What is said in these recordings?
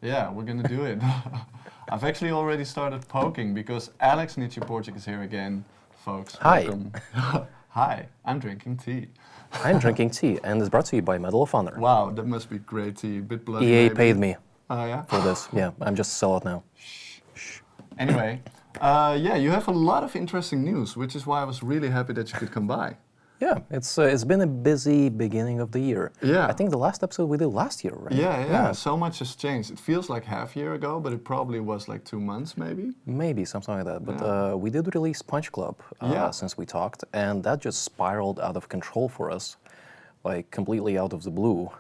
Yeah, we're gonna do it. I've actually already started poking because Alex Nichiporchik is here again, folks. Hi. Welcome. Hi, I'm drinking tea. I'm drinking tea, and it's brought to you by Medal of Honor. Wow, that must be great tea. Bit bloody. EA maybe. paid me Oh yeah. for this. Yeah, I'm just sell it now. Anyway, yeah, you have a lot of interesting news, which is why I was really happy that you could come by. Yeah, it's been a busy beginning of the year. Yeah. I think the last episode we did last year, right? Yeah. So much has changed. It feels like half a year ago, but it probably was like 2 months, maybe. Maybe something like that. But Yeah. we did release Punch Club Yeah. since we talked, and that just spiraled out of control for us, like completely out of the blue.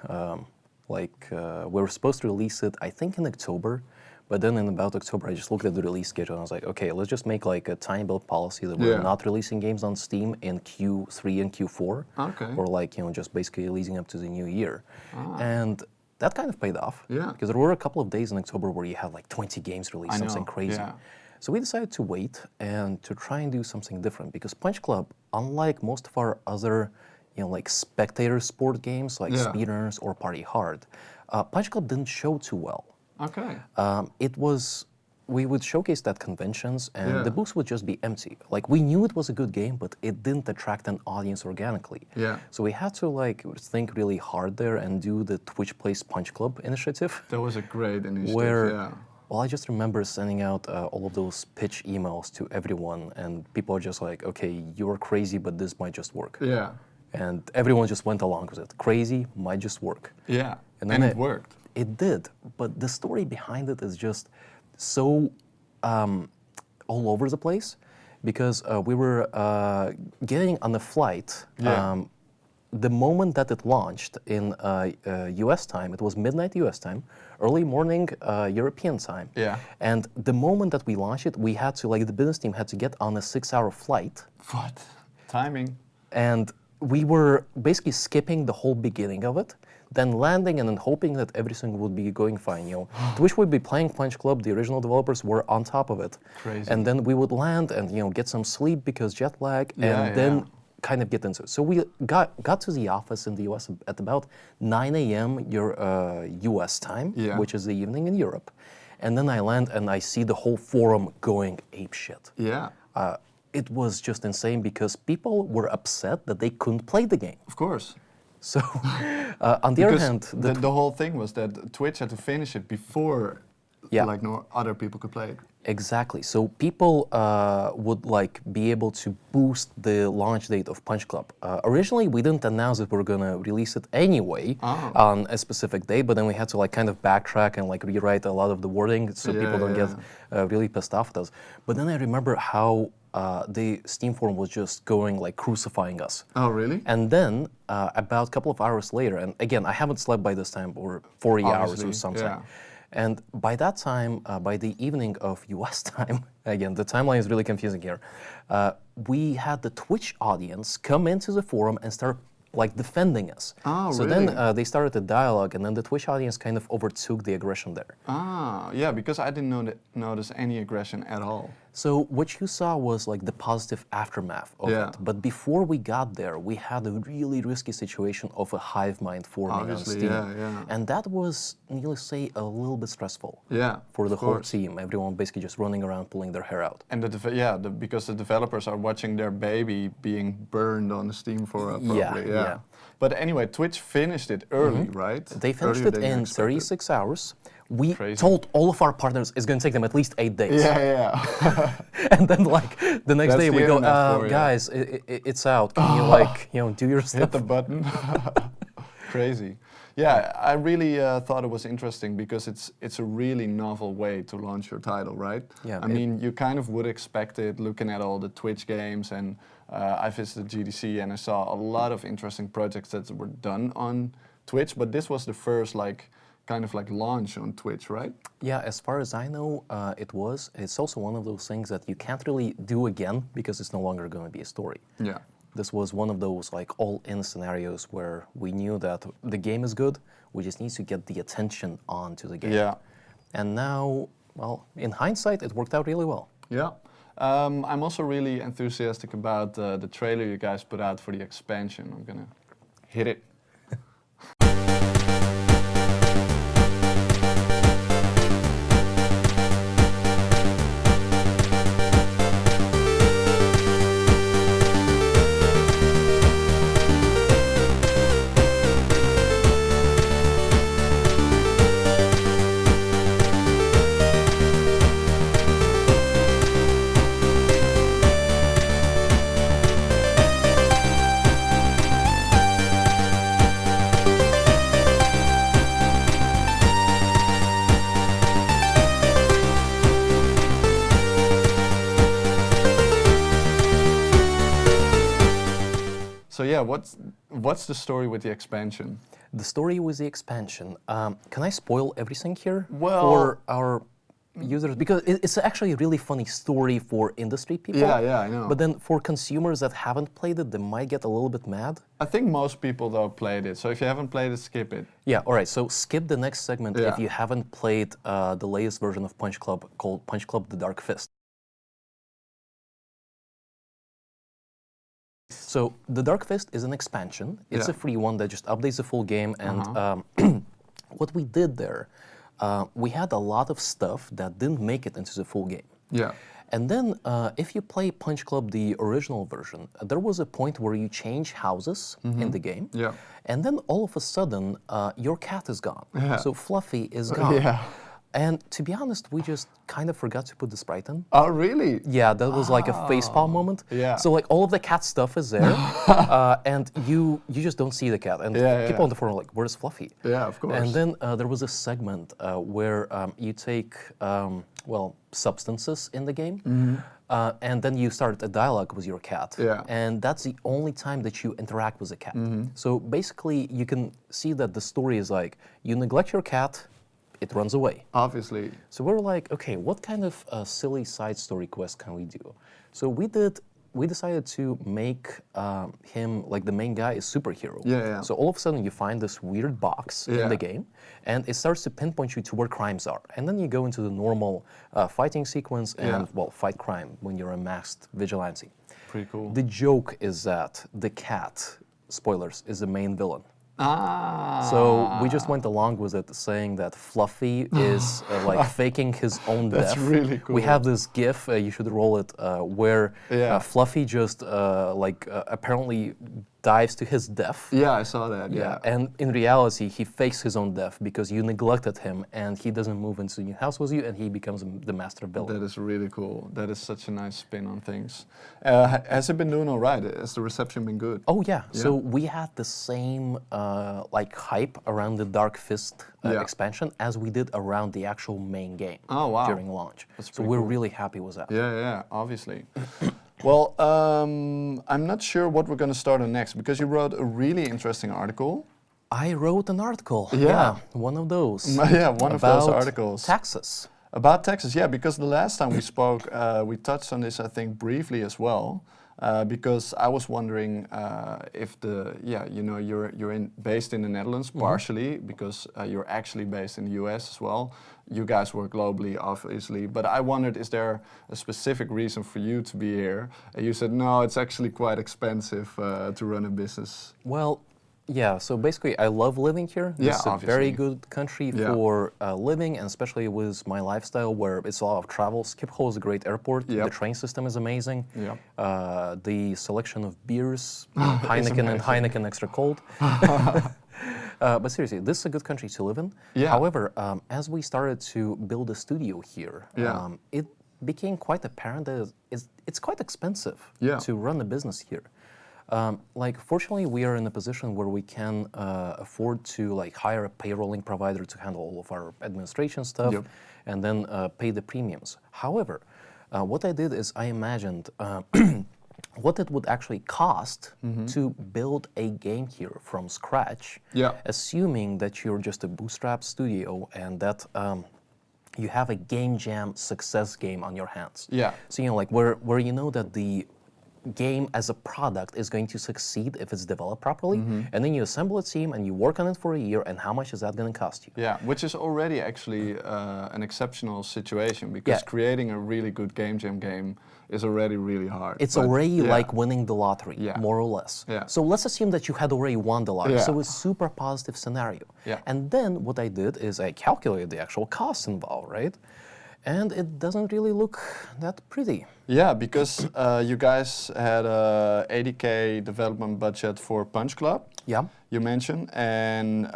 We were supposed to release it, I think, in October. But then in about October, I just looked at the release schedule and I was like, okay, let's just make like a tinyBuild policy that we're not releasing games on Steam in Q3 and Q4. Okay. Or just basically leading up to the new year. And that kind of paid off. Yeah. Because there were a couple of days in October where you had like 20 games released, I know, something crazy. yeah. So we decided to wait and to try and do something different because Punch Club, unlike most of our other like spectator sport games like SpeedRunners or Party Hard, Punch Club didn't show too well. Okay. We would showcase at conventions and the booths would just be empty. Like we knew it was a good game, but it didn't attract an audience organically. Yeah. So we had to like think really hard there and do the Twitch Plays Punch Club initiative. That was a great initiative, Where, well, I just remember sending out all of those pitch emails to everyone and people are just like, okay, you're crazy, but this might just work. Yeah. And everyone just went along with it. Crazy might just work. Yeah. And And then it worked. It did, but the story behind it is just so all over the place because we were getting on a flight. The moment that it launched in US time, it was midnight US time, early morning European time. Yeah. And the moment that we launched it, we had to, like the business team had to get on a 6-hour flight. What? Timing. And we were basically skipping the whole beginning of it, then landing and then hoping that everything would be going fine. Twitch would be playing Punch Club, the original developers were on top of it. Crazy. And then we would land and get some sleep because jet lag and then kind of get into it. So we got to the office in the US at about 9 a.m. your US time, which is the evening in Europe. And then I land and I see the whole forum going apeshit. Yeah. It was just insane because people were upset that they couldn't play the game. Of course. So, on the other hand, the whole thing was that Twitch had to finish it before, like no other people could play it. Exactly. So people would like be able to boost the launch date of Punch Club. Originally, we didn't announce that we were gonna release it anyway on a specific day, but then we had to like kind of backtrack and like rewrite a lot of the wording so people don't get really pissed off at us. But then I remember how the Steam forum was just going like crucifying us. Oh, really? And then about a couple of hours later, and again, I haven't slept by this time or 40 hours or something. Yeah. And by that time, by the evening of US time, again, the timeline is really confusing here, we had the Twitch audience come into the forum and start like defending us. Oh, so really? then they started a dialogue and then the Twitch audience kind of overtook the aggression there. Ah, yeah, because I didn't notice any aggression at all. So what you saw was like the positive aftermath of it. But before we got there, we had a really risky situation of a hive mind forming on Steam. And that was, needless to say, a little bit stressful for the whole team. Everyone basically just running around pulling their hair out. And because the developers are watching their baby being burned on the Steam forum. Yeah. But anyway, Twitch finished it early, right? They finished it in 36 hours. We told all of our partners it's going to take them at least 8 days. Yeah. And then like the next day we go, guys, it's out. Can you like, do your stuff? Hit the button. Crazy. Yeah, I really thought it was interesting because it's a really novel way to launch your title, right? Yeah. I mean, you kind of would expect it looking at all the Twitch games, and I visited GDC and I saw a lot of interesting projects that were done on Twitch, but this was the first kind of launch on Twitch, right? Yeah, as far as I know, it was. It's also one of those things that you can't really do again because it's no longer going to be a story. Yeah. This was one of those like all-in scenarios where we knew that the game is good, we just need to get the attention onto the game. Yeah. And now, well, in hindsight, it worked out really well. Yeah. I'm also really enthusiastic about the trailer you guys put out for the expansion. I'm gonna hit it. yeah, what's the story with the expansion? The story with the expansion. Can I spoil everything here Well, for our users? Because it's actually a really funny story for industry people. Yeah, I know. But then for consumers that haven't played it, they might get a little bit mad. I think most people though played it. So if you haven't played it, skip it. Yeah, all right. So skip the next segment Yeah. if you haven't played the latest version of Punch Club called Punch Club: The Dark Fist. So the Dark Fist is an expansion. It's a free one that just updates the full game. And what we did there, we had a lot of stuff that didn't make it into the full game. Yeah. And then if you play Punch Club, the original version, there was a point where you change houses in the game. Yeah. And then all of a sudden, your cat is gone. Yeah. So Fluffy is gone. Yeah. And to be honest, we just kind of forgot to put the sprite in. Oh, really? Yeah, that was like a facepalm moment. Yeah. So like all of the cat stuff is there, and you just don't see the cat. And people on the forum are like, "Where's Fluffy?" Yeah, of course. And then there was a segment where you take substances in the game, and then you start a dialogue with your cat. Yeah. And that's the only time that you interact with the cat. So basically, you can see that the story is like you neglect your cat, it runs away. Obviously. So we're like, okay, what kind of silly side story quest can we do? So we decided to make him, like the main guy, a superhero. Yeah. So all of a sudden you find this weird box in the game, and it starts to pinpoint you to where crimes are. And then you go into the normal fighting sequence and, well, fight crime when you're a masked vigilante. Pretty cool. The joke is that the cat, spoilers, is the main villain. So we just went along with it, saying that Fluffy is like faking his own death. That's really cool. We have this GIF, you should roll it, where Fluffy just apparently dives to his death. Yeah, I saw that. Yeah. And in reality, he fakes his own death because you neglected him, and he doesn't move into the house with you, and he becomes the master villain. That is really cool. That is such a nice spin on things. Has it been doing all right? Has the reception been good? Oh yeah. So we had the same like hype around the Dark Fist expansion as we did around the actual main game during launch. So we're really happy with that. Yeah, obviously. Well, I'm not sure what we're going to start on next because you wrote a really interesting article. I wrote an article. Yeah, one of those. Yeah, one of those articles. Taxes. About taxes, yeah, because the last time we spoke, we touched on this, I think, briefly as well. Because I was wondering if you're based in the Netherlands partially because you're actually based in the US as well. You guys work globally, obviously, but I wondered, is there a specific reason for you to be here? You said, no, it's actually quite expensive to run a business. Well, yeah, so basically I love living here. It's a very good country for living, and especially with my lifestyle where it's a lot of travel. Schiphol is a great airport. The train system is amazing. The selection of beers, Heineken and Heineken Extra Cold. But seriously, this is a good country to live in. However, as we started to build a studio here, it became quite apparent that it's quite expensive to run a business here. Fortunately, we are in a position where we can afford to hire a payrolling provider to handle all of our administration stuff and then pay the premiums. However, what I did is I imagined what it would actually cost to build a game here from scratch, assuming that you're just a bootstrap studio and that you have a game jam success game on your hands. So where you know that the game as a product is going to succeed if it's developed properly, and then you assemble a team and you work on it for a year, and how much is that going to cost you? Yeah, which is already actually an exceptional situation because creating a really good game jam game is already really hard. It's already like winning the lottery, more or less. So let's assume that you had already won the lottery. So it's a super positive scenario. And then what I did is I calculated the actual costs involved, right? And it doesn't really look that pretty. Yeah, because you guys had a 80K development budget for Punch Club. You mentioned, and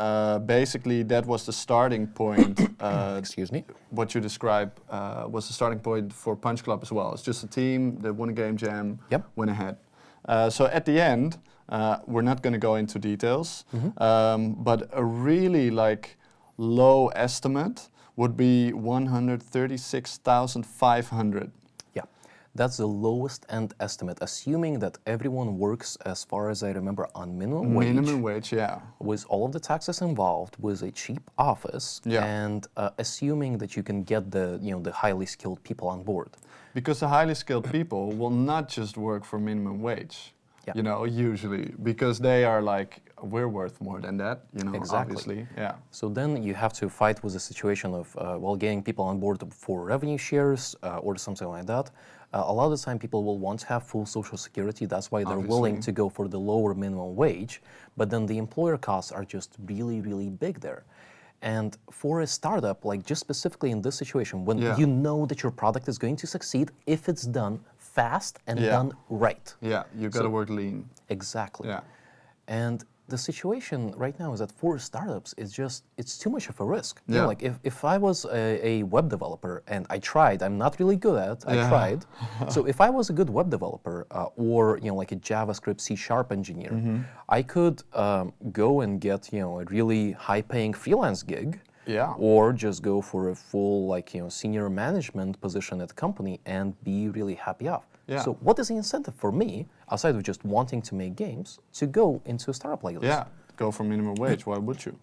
basically that was the starting point. Excuse me. What you described was the starting point for Punch Club as well. It's just a team that won a game jam, went ahead. So at the end, we're not going to go into details, but a really low estimate would be 136,500. That's the lowest end estimate, assuming that everyone works, as far as I remember, on minimum wage. Minimum wage, yeah. With all of the taxes involved, with a cheap office, Yeah. and assuming that you can get the highly skilled people on board. Because the highly skilled people will not just work for minimum wage, Yeah. Usually, because they are like, we're worth more than that, Exactly. obviously, yeah. So then you have to fight with the situation of, getting people on board for revenue shares or something like that. A lot of the time people will want to have full social security, that's why they're willing to go for the lower minimum wage, but then the employer costs are just really, really big there. And for a startup, like just specifically in this situation, when you know that your product is going to succeed if it's done fast and done right. Yeah, you gotta work lean. Exactly. Yeah. And the situation right now is that for startups, it's too much of a risk. Yeah. Like if I was a web developer and I tried, I'm not really good at, I tried. So if I was a good web developer or like a JavaScript C# engineer, I could go and get a really high-paying freelance gig. Yeah. Or just go for a full senior management position at the company and be really happy off. Yeah. So what is the incentive for me, outside of just wanting to make games, to go into a startup like this? Yeah, go for minimum wage, why would you?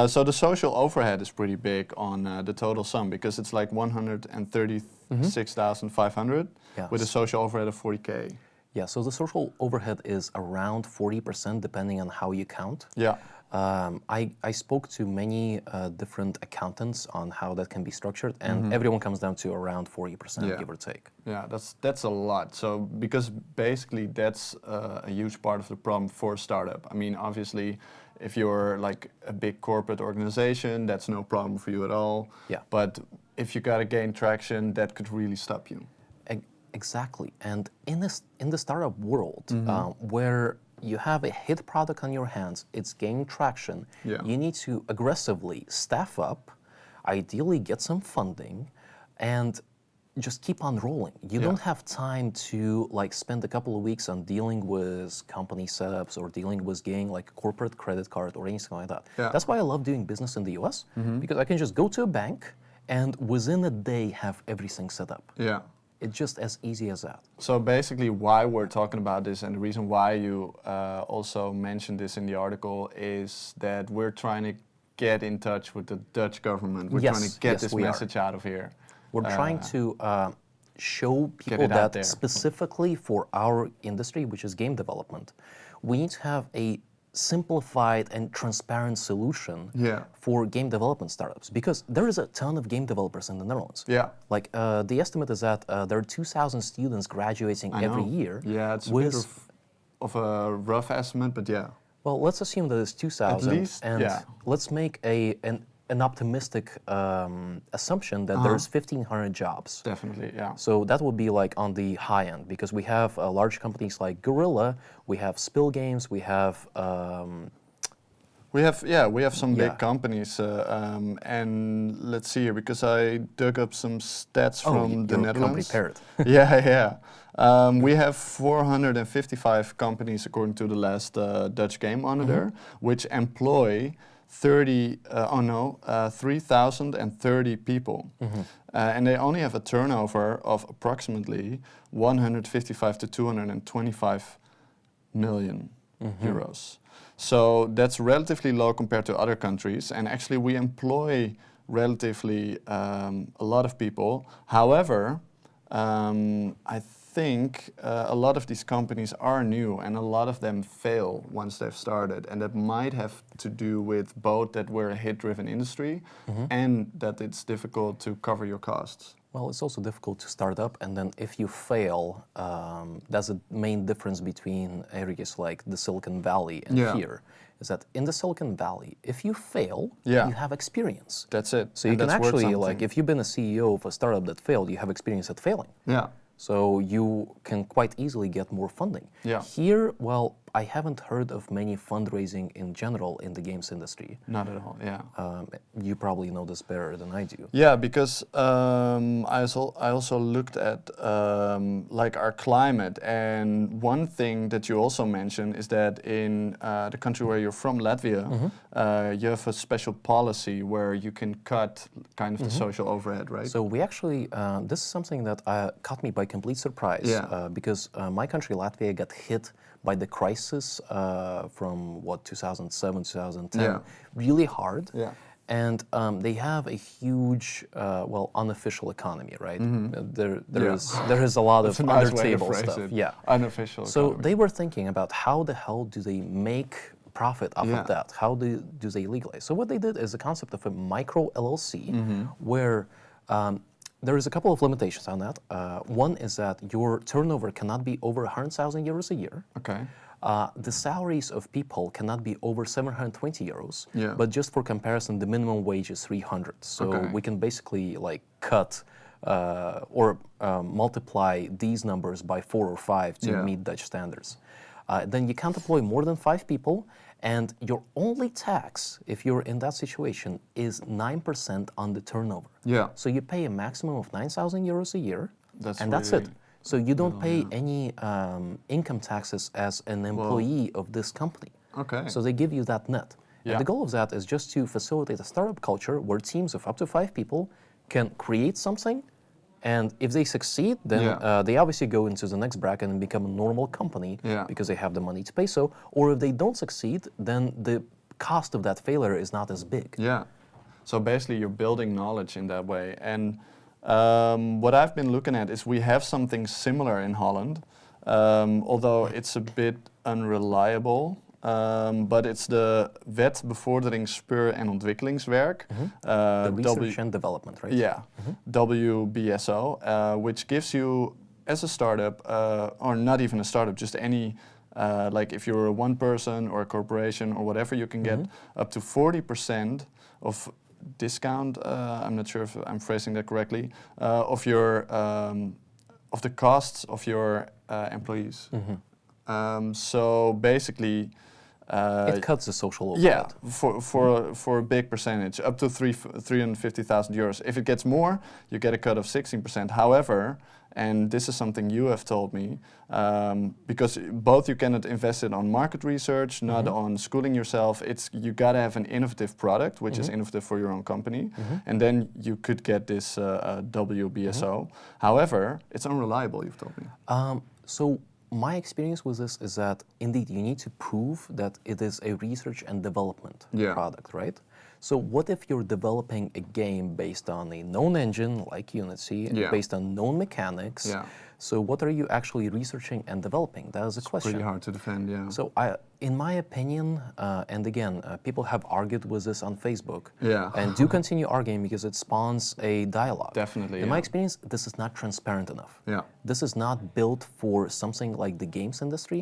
So the social overhead is pretty big on the total sum because it's like 136,500 with a social overhead of 40K. Yeah, so the social overhead is around 40% depending on how you count. Yeah. I spoke to many different accountants on how that can be structured, and everyone comes down to around 40%, give or take. Yeah, that's a lot. So because basically that's a huge part of the problem for a startup. I mean, obviously, if you're like a big corporate organization, that's no problem for you at all. Yeah. But if you gotta gain traction, that could really stop you. Exactly, and in the startup world, where you have a hit product on your hands, it's gaining traction, you need to aggressively staff up, ideally get some funding, and just keep on rolling. You don't have time to spend a couple of weeks on dealing with company setups or dealing with getting like a corporate credit card or anything like that. Yeah. That's why I love doing business in the US, because I can just go to a bank and within a day have everything set up. Yeah. It's just as easy as that. So basically why we're talking about this and the reason why you also mentioned this in the article is that we're trying to get in touch with the Dutch government. We're trying to get this message out of here. We're trying to show people that specifically for our industry, which is game development, we need to have a simplified and transparent solution for game development startups, because there is a ton of game developers in the Netherlands. Yeah. Like the estimate is that there are 2,000 students graduating every year. Yeah, it's a bit of a rough estimate, but yeah. Well, let's assume that it's 2,000, at least, and let's make an optimistic assumption that there's 1,500 jobs. Definitely, yeah. So that would be like on the high end, because we have large companies like Gorilla, we have Spill Games, we have we have some big companies, and let's see here, because I dug up some stats from the Netherlands. Prepared. We have 455 companies according to the last Dutch Game Monitor, which employ 3,030 people. And they only have a turnover of approximately 155 to 225 million euros. So that's relatively low compared to other countries, and actually we employ relatively a lot of people. However, I think a lot of these companies are new and a lot of them fail once they've started, and that might have to do with both that we're a hit-driven industry and that it's difficult to cover your costs. Well, it's also difficult to start up, and then if you fail, that's the main difference between areas like the Silicon Valley and here, is that in the Silicon Valley, if you fail, you have experience. That's it. So you can actually, like, if you've been a CEO of a startup that failed, you have experience at failing. Yeah. So you can quite easily get more funding. Yeah. Here, well, I haven't heard of many fundraising in general in the games industry. Not at all, yeah. You probably know this better than I do. Yeah, because I also looked at like our climate, and one thing that you also mentioned is that in the country where you're from, Latvia, you have a special policy where you can cut kind of the social overhead, right? So we actually, this is something that caught me by complete surprise, because my country, Latvia, got hit by the crisis from 2007, 2010, really hard. Yeah. And they have a huge, unofficial economy, right? There is a lot of under table stuff. Yeah, unofficial. So economy. they were thinking about how the hell do they make profit off of that? How do they legalize? So what they did is the concept of a micro LLC, where there is a couple of limitations on that. One is that your turnover cannot be over 100,000 euros a year. Okay. The salaries of people cannot be over 720 euros, Yeah. but just for comparison, the minimum wage is 300. So we can basically like cut or multiply these numbers by 4 or 5 to meet Dutch standards. Then you can't employ more than 5 people, and your only tax, if you're in that situation, is 9% on the turnover. Yeah. So you pay a maximum of 9,000 euros a year, and that's really it. So you don't pay any income taxes as an employee of this company. Okay. So they give you that net. Yeah. And the goal of that is just to facilitate a startup culture where teams of up to 5 people can create something, and if they succeed, then they obviously go into the next bracket and become a normal company because they have the money to pay so. Or if they don't succeed, then the cost of that failure is not as big. Yeah. So basically you're building knowledge in that way. And what I've been looking at is we have something similar in Holland, although it's a bit unreliable. But it's the Wet Bevordering Speur- en Ontwikkelingswerk. The research and development, right? Yeah, WBSO, which gives you, as a startup, or not even a startup, just any, like if you're a one person or a corporation or whatever, you can get up to 40% of discount, I'm not sure if I'm phrasing that correctly, of your, of the costs of your employees. So basically, it cuts the social overhead. Yeah, for a big percentage, up to 350,000 euros. If it gets more, you get a cut of 16%. However, and this is something you have told me, because both you cannot invest it on market research, not on schooling yourself. It's you gotta have an innovative product, which is innovative for your own company, and then you could get this WBSO. However, it's unreliable. You've told me. So my experience with this is that indeed you need to prove that it is a research and development product, right? So what if you're developing a game based on a known engine like Unity, based on known mechanics? So what are you actually researching and developing? That is a question. Pretty hard to defend, yeah. So in my opinion, and again, people have argued with this on Facebook, and do continue arguing because it spawns a dialogue. Definitely, in my experience, this is not transparent enough. This is not built for something like the games industry,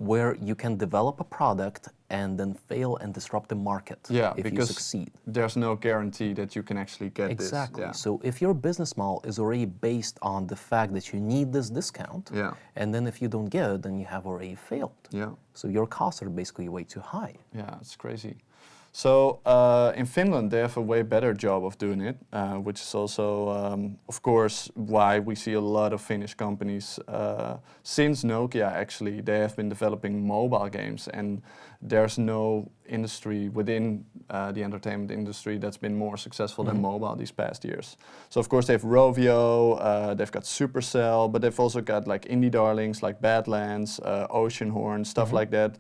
where you can develop a product and then fail and disrupt the market if you succeed. There's no guarantee that you can actually get this. Exactly. So if your business model is already based on the fact that you need this discount, and then if you don't get it, then you have already failed. So your costs are basically way too high. Yeah, it's crazy. So in Finland, they have a way better job of doing it, which is also, of course, why we see a lot of Finnish companies. Since Nokia, actually, they have been developing mobile games, and there's no industry within the entertainment industry that's been more successful than mobile these past years. So, of course, they have Rovio, they've got Supercell, but they've also got like indie darlings like Badlands, Oceanhorn, stuff like that.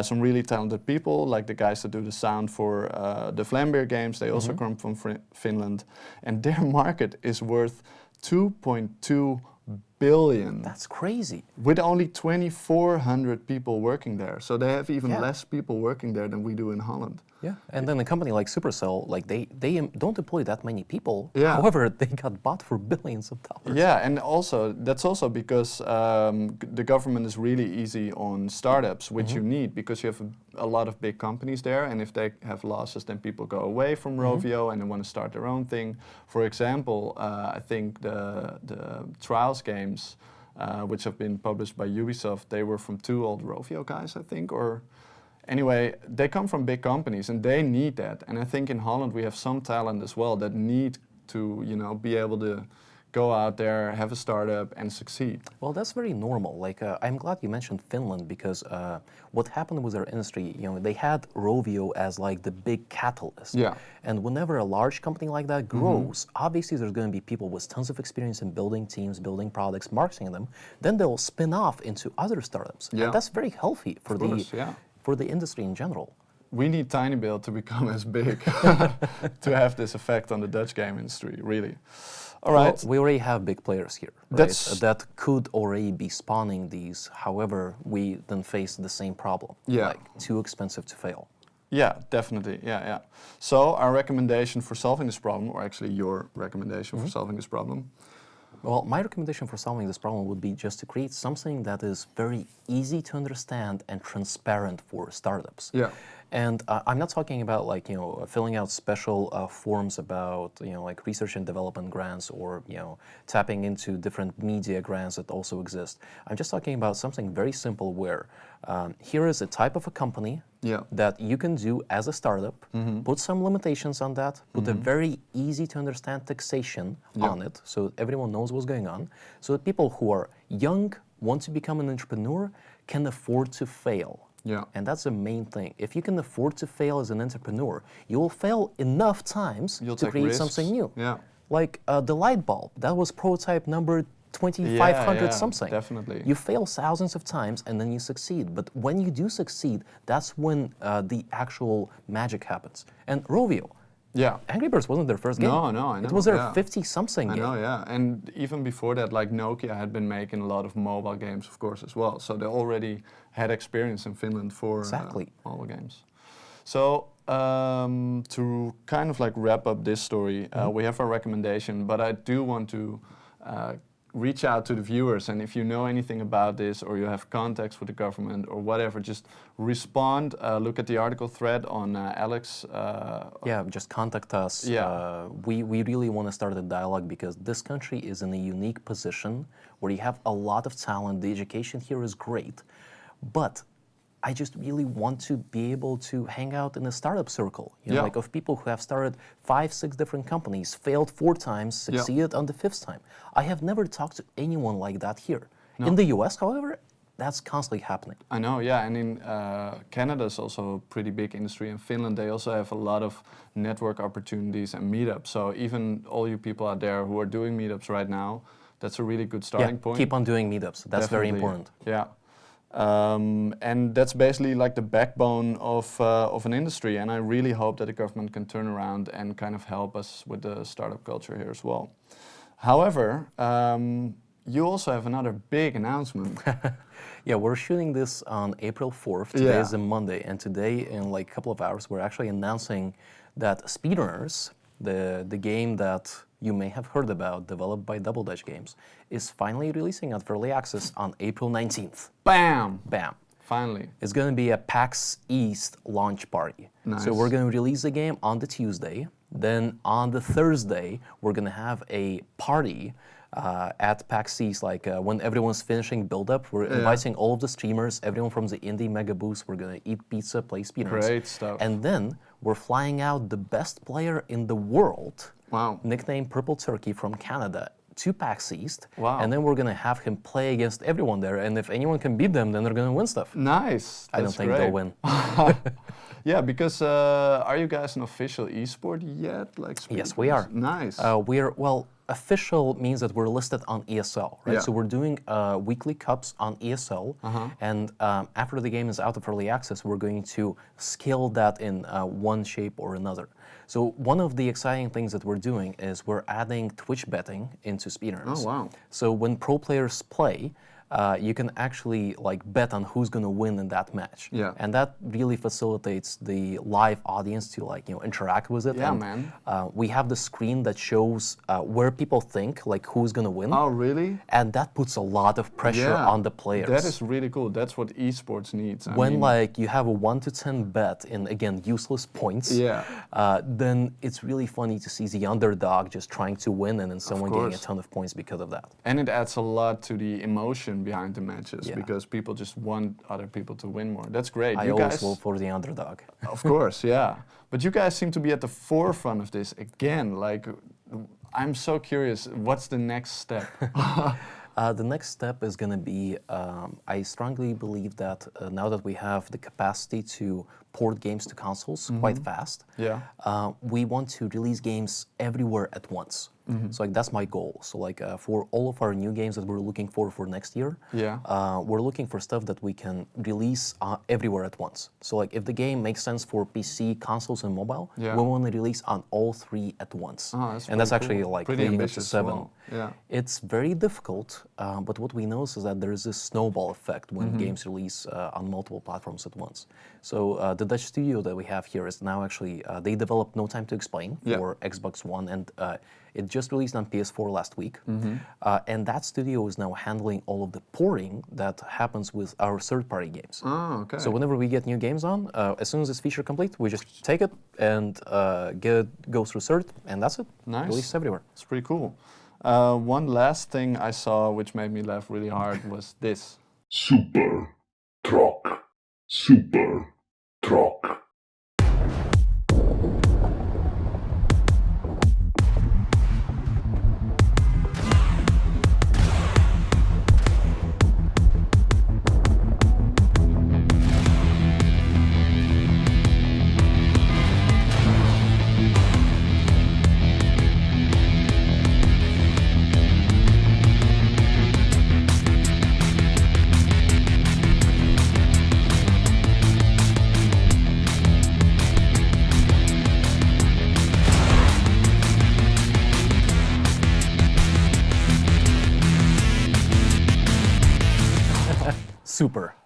Some really talented people, like the guys that do the sound for the Flambeer games. They also come from Finland, and their market is worth 2.2 billion. That's crazy. With only 2,400 people working there. So they have even less people working there than we do in Holland. Yeah, and then a company like Supercell, like they don't employ that many people. Yeah. However, they got bought for billions of dollars. Yeah, and also that's also because the government is really easy on startups, which you need because you have a lot of big companies there, and if they have losses, then people go away from Rovio and they want to start their own thing. For example, I think the Trials games. which have been published by Ubisoft. They were from 2 old Rovio guys, I think, or anyway, they come from big companies and they need that. And I think in Holland we have some talent as well that need to, you know, be able to go out there, have a startup, and succeed. Well, that's very normal. Like, I'm glad you mentioned Finland because what happened with our industry, you know, they had Rovio as like the big catalyst. Yeah. And whenever a large company like that grows, obviously there's going to be people with tons of experience in building teams, building products, marketing them. Then they'll spin off into other startups. Yeah. And that's very healthy for For the industry in general. We need tinyBuild to become as big to have this effect on the Dutch game industry, really. All right. Well, we already have big players here, right? That could already be spawning these. However, we then face the same problem. Yeah. Like, too expensive to fail. Yeah, definitely. Yeah. So our recommendation for solving this problem, or actually your recommendation for solving this problem. Well, my recommendation for solving this problem would be just to create something that is very easy to understand and transparent for startups. Yeah. And I'm not talking about like, you know, filling out special forms about, you know, like research and development grants or, you know, tapping into different media grants that also exist. I'm just talking about something very simple where here is a type of a company that you can do as a startup, put some limitations on that, put a very easy to understand taxation on it so everyone knows what's going on, so that people who are young, want to become an entrepreneur, can afford to fail. Yeah. And that's the main thing. If you can afford to fail as an entrepreneur, you will fail enough times to create something new. Yeah. Like the light bulb, that was prototype number 2500 something. Definitely. You fail thousands of times and then you succeed. But when you do succeed, that's when the actual magic happens. And Rovio, Angry Birds wasn't their first game. No, I know. It was their 50-something game. I know, yeah. And even before that, like Nokia had been making a lot of mobile games, of course, as well. So they already had experience in Finland for mobile games. So to kind of like wrap up this story, we have our recommendation, but I do want to reach out to the viewers, and if you know anything about this or you have contacts with the government or whatever, just respond, look at the article thread on Alex. Just contact us. We really want to start a dialogue because this country is in a unique position where you have a lot of talent, the education here is great, but I just really want to be able to hang out in a startup circle, you know, like of people who have started 5, 6 different companies, failed 4 times, succeeded on the 5th time. I have never talked to anyone like that here. No. In the US, however, that's constantly happening. I know, and in Canada is also a pretty big industry. In Finland, they also have a lot of network opportunities and meetups. So even all you people out there who are doing meetups right now, that's a really good starting point. Keep on doing meetups. That's very important. Yeah. And that's basically like the backbone of an industry, and I really hope that the government can turn around and kind of help us with the startup culture here as well. However, you also have another big announcement. We're shooting this on April 4th. Today is a Monday, and today in like a couple of hours we're actually announcing that SpeedRunners, the game that you may have heard about, developed by Double Dutch Games, is finally releasing at early access on April 19th. Bam! Finally. It's going to be a PAX East launch party. Nice. So we're going to release the game on the Tuesday. Then on the Thursday, we're going to have a party at PAX East, like when everyone's finishing build-up. We're inviting all of the streamers, everyone from the indie mega booths. We're going to eat pizza, play SpeedRunners. Great stuff. And then we're flying out the best player in the world, nicknamed Purple Turkey from Canada, to PAX East. And then we're going to have him play against everyone there. And if anyone can beat them, then they're going to win stuff. Nice. I don't think they'll win. Because are you guys an official esport yet? Yes, we are. Nice. Official means that we're listed on ESL, right? So we're doing weekly cups on ESL, and after the game is out of early access, we're going to scale that in one shape or another. So one of the exciting things that we're doing is we're adding Twitch betting into SpeedRunners. Oh, wow. So when pro players play, you can actually like bet on who's going to win in that match. Yeah. And that really facilitates the live audience to like, interact with it. Yeah, and, man. We have the screen that shows where people think like who's going to win. Oh, really? And that puts a lot of pressure on the players. That is really cool. That's what esports needs. I When mean, like you have a 1 to 10 bet in, again, useless points, then it's really funny to see the underdog just trying to win and then someone getting a ton of points because of that. And it adds a lot to the emotion behind the matches Yeah. because people just want other people to win more. That's great. I You always guys, vote for the underdog. of course, yeah. But you guys seem to be at the forefront of this again. Like, I'm so curious, what's the next step? The next step is going to be, I strongly believe that now that we have the capacity to port games to consoles quite fast, we want to release games everywhere at once. So like that's my goal. So like for all of our new games that we're looking for next year, we're looking for stuff that we can release everywhere at once. So like if the game makes sense for PC, consoles, and mobile, we want to release on all three at once. And that's actually like leading up to 7. It's very difficult, but what we know is that there is this snowball effect when games release on multiple platforms at once. So the Dutch studio that we have here is now actually, they developed No Time to Explain for Xbox One, and it just released on PS4 last week. And that studio is now handling all of the porting that happens with our third-party games. Oh, okay. So whenever we get new games on, as soon as it's feature complete, we just take it and go through cert, and that's it. Nice. Released everywhere. It's pretty cool. One last thing I saw which made me laugh really hard was this. Super truck. Super truck.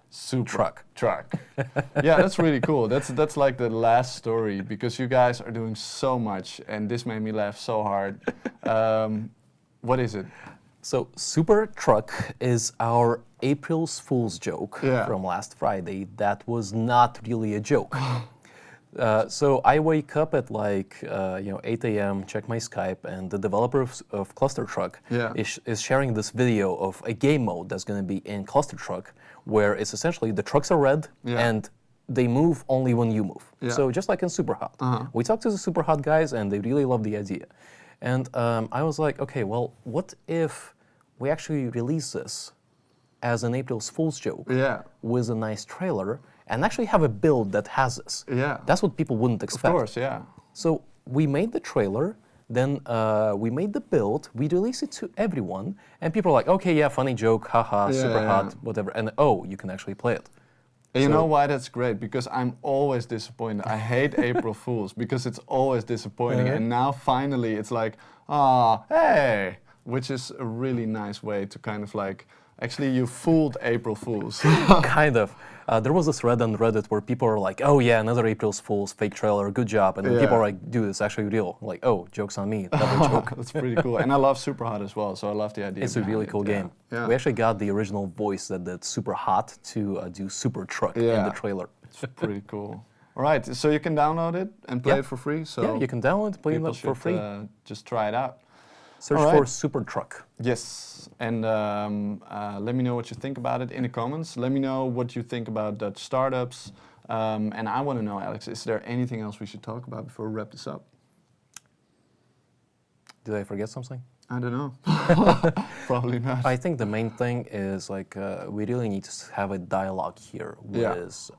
Super truck. Yeah, that's really cool. That's like the last story because you guys are doing so much, and this made me laugh so hard. What is it? So Super Truck is our April's Fool's joke from last Friday. That was not really a joke. So I wake up at like 8 a.m., check my Skype, and the developer of Cluster Truck is sharing this video of a game mode that's going to be in Cluster Truck, where it's essentially the trucks are red and they move only when you move. So just like in Superhot. We talked to the Superhot guys and they really love the idea. And I was like, okay, well, what if we actually release this as an April's Fool's joke with a nice trailer and actually have a build that has this? That's what people wouldn't expect. Of course, yeah. So we made the trailer, then we made the build, we released it to everyone, and people are like, okay, yeah, funny joke, haha, super hot, whatever, and oh, you can actually play it. And you know why that's great? Because I'm always disappointed. I hate April Fools because it's always disappointing. And now finally it's like, hey, which is a really nice way to kind of like, actually you fooled April Fools. Kind of. There was this thread on Reddit where people are like, oh yeah, another April's Fool's fake trailer, good job. And then people are like, dude, it's actually real. Like, oh, joke's on me, double joke. That's pretty cool. And I love Superhot as well, so I love the idea. It's a really cool game. We actually got the original voice that did Superhot to do Super Truck in the trailer. It's pretty cool. All right, so you can download it and play it for free. So yeah, you can download it, play it for free. Just try it out. Search for Super Truck. Yes, and let me know what you think about it in the comments. Let me know what you think about Dutch startups. And I want to know, Alex, is there anything else we should talk about before we wrap this up? Did I forget something? I don't know. Probably not. I think the main thing is like we really need to have a dialogue here with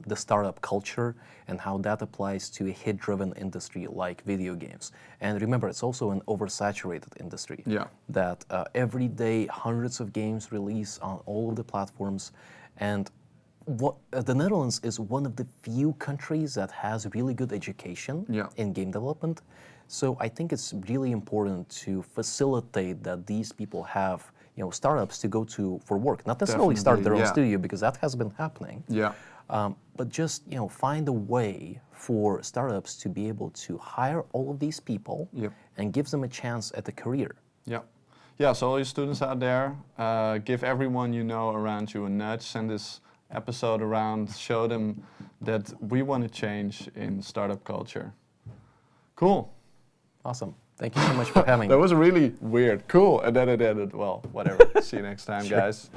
the startup culture and how that applies to a hit-driven industry like video games. And remember, it's also an oversaturated industry. That every day hundreds of games release on all of the platforms, and the Netherlands is one of the few countries that has really good education in game development. So I think it's really important to facilitate that these people have startups to go to for work. Not necessarily start their own yeah. studio, because that has been happening. Yeah. But just find a way for startups to be able to hire all of these people Yep. and give them a chance at a career. Yeah. Yeah, so all you students out there, give everyone you know around you a nudge, send this episode around, show them that we want to change in startup culture. Cool. Awesome. Thank you so much for having me. That was really weird. Cool. And then it ended, well, whatever. See you next time, guys.